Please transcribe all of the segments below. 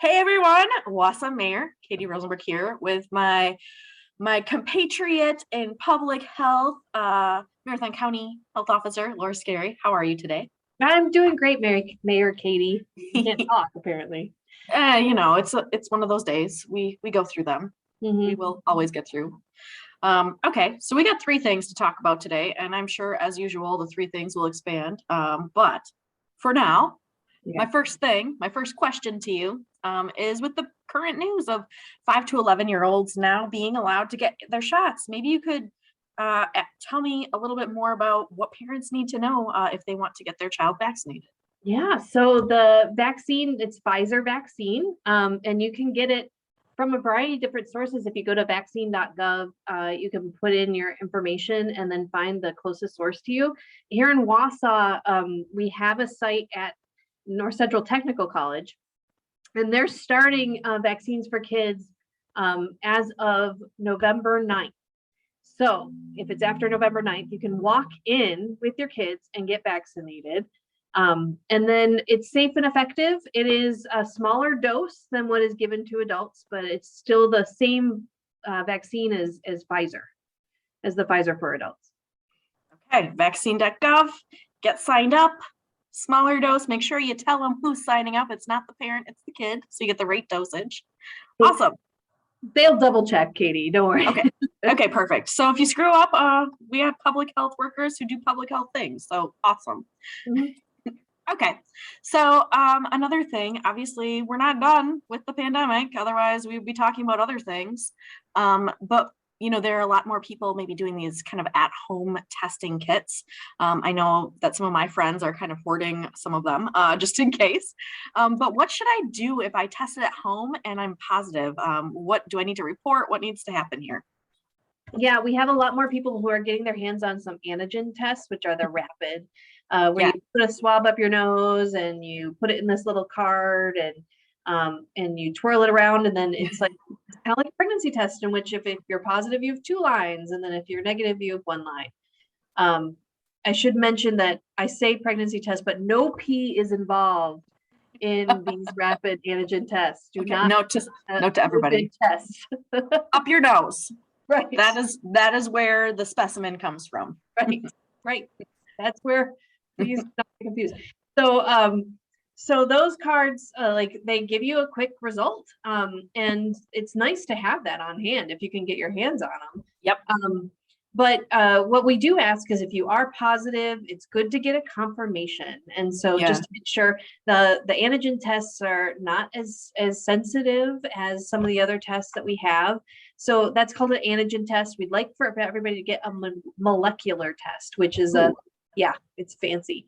Hey everyone, Wausau Mayor Katie Rosenberg here with my compatriot in public health, Marathon County Health Officer Laura Scudiere. How are you today? I'm doing great, Mayor Katie. You can't talk, apparently. It's one of those days. We go through them. We will always get through. Okay, so we got three things to talk about today, and I'm sure, as usual, the three things will expand. But for now, my first question to you is with the current news of 5 to 11-year-olds now being allowed to get their shots. Maybe you could tell me a little bit more about what parents need to know if they want to get their child vaccinated. Yeah, so the vaccine, it's Pfizer vaccine, and you can get it from a variety of different sources. If you go to vaccine.gov, you can put in your information and then find the closest source to you. Here in Wausau, we have a site at North Central Technical College, and they're starting vaccines for kids as of November 9th. So if it's after November 9th, you can walk in with your kids and get vaccinated. And then it's safe and effective. It is a smaller dose than what is given to adults, but it's still the same vaccine as Pfizer, as the Pfizer for adults. Okay, vaccine.gov, get signed up. Smaller dose, make sure you tell them who's signing up. It's not the parent, it's the kid, so you get the right dosage. Awesome. They'll double check, Katie, don't worry. Okay, perfect. So if you screw up, we have public health workers who do public health things, so awesome. Okay, so another thing, obviously we're not done with the pandemic, otherwise we'd be talking about other things, but there are a lot more people maybe doing these kind of at-home testing kits. I know that some of my friends are kind of hoarding some of them just in case. But what should I do if I test it at home and I'm positive? What do I need to report? What needs to happen here? Yeah, we have a lot more people who are getting their hands on some antigen tests, which are the rapid, where you put a swab up your nose and you put it in this little card and you twirl it around, and then it's like kind of like a pregnancy test, in which if you're positive, you have 2 lines, and then if you're negative, you have 1 line. I should mention that I say pregnancy test, but no pee is involved in these rapid antigen tests. Note to everybody. Test up your nose. Right. That is where the specimen comes from. Right. That's where please not be confused. So those cards, they give you a quick result, and it's nice to have that on hand if you can get your hands on them. Yep. But what we do ask is, if you are positive, it's good to get a confirmation. And so just to make sure, the antigen tests are not as sensitive as some of the other tests that we have. So that's called an antigen test. We'd like for everybody to get a molecular test, which is it's fancy.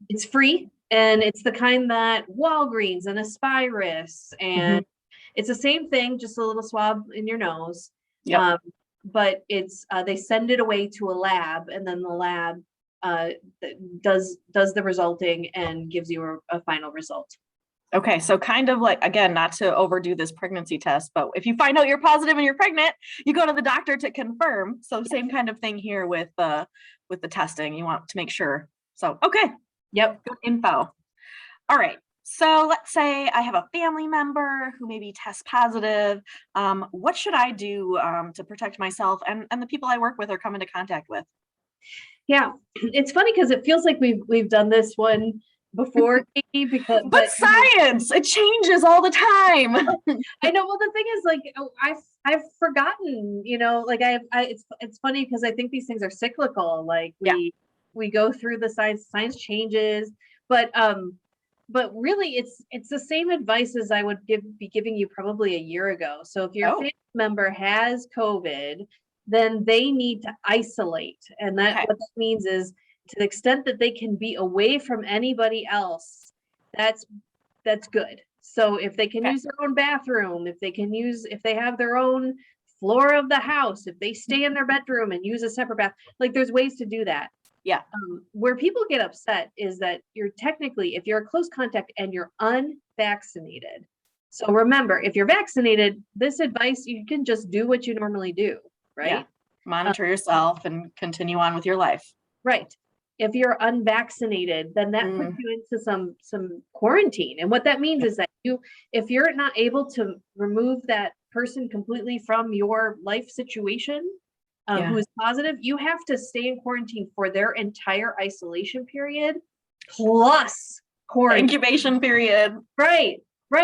It's free, and it's the kind that Walgreens and Aspirus, and it's the same thing, just a little swab in your nose. But it's they send it away to a lab, and then the lab does the resulting and gives you a final result. Okay, so kind of like, again, not to overdo this pregnancy test, but if you find out you're positive and you're pregnant, you go to the doctor to confirm. So same kind of thing here with the testing. You want to make sure. So okay, good info. All right. So let's say I have a family member who maybe tests positive. What should I do to protect myself and the people I work with or come into contact with? Yeah, it's funny because it feels like we've done this one before, Katie, but science, it changes all the time. I know. Well, the thing is, I've forgotten. It's funny because I think these things are cyclical. We go through the science changes, but really it's the same advice as I would be giving you probably a year ago. So if your family member has COVID, then they need to isolate, and what that means is, to the extent that they can be away from anybody else, that's good. So if they can use their own bathroom, if they have their own floor of the house, if they stay in their bedroom and use a separate bath, there's ways to do that. Yeah. Where people get upset is that you're technically, if you're a close contact and you're unvaccinated. So remember, if you're vaccinated, this advice, you can just do what you normally do, right? Yeah. Monitor yourself and continue on with your life. Right. If you're unvaccinated, then that puts you into some quarantine. And what that means is that if you're not able to remove that person completely from your life situation, who is positive, you have to stay in quarantine for their entire isolation period plus quarantine. Incubation period. Right.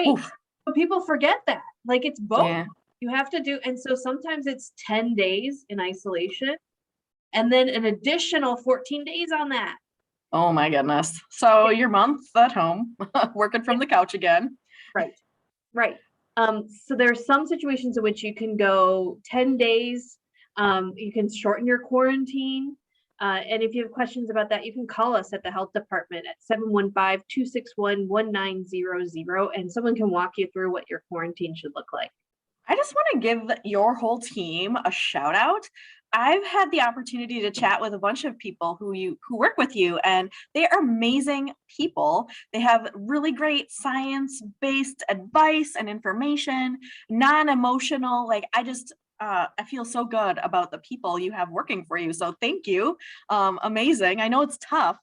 Oof. But people forget that. Like, it's both. Yeah. You have to do, and so sometimes it's 10 days in isolation and then an additional 14 days on that. Oh my goodness. So your month at home, working from the couch again. Right. So there's some situations in which you can go 10 days. You can shorten your quarantine. And if you have questions about that, you can call us at the health department at 715-261-1900, and someone can walk you through what your quarantine should look like. I just want to give your whole team a shout out. I've had the opportunity to chat with a bunch of people who work with you, and they are amazing people. They have really great science-based advice and information, non-emotional. Like, I feel so good about the people you have working for you. So thank you. Amazing. I know it's tough.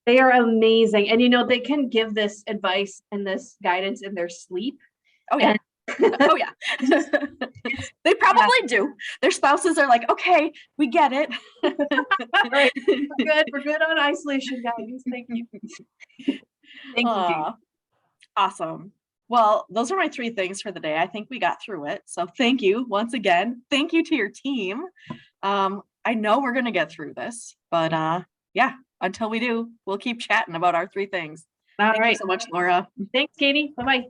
They are amazing. And, they can give this advice and this guidance in their sleep. Oh, yeah. Oh, yeah. They probably do. Their spouses are like, okay, we get it. Right. We're good on isolation guidance. Thank you. Thank you. Awesome. Well, those are my 3 things for the day. I think we got through it. So thank you once again. Thank you to your team. I know we're going to get through this, but until we do, we'll keep chatting about our 3 things. All Thank you so much, Laura. Thanks, Katie. Bye-bye.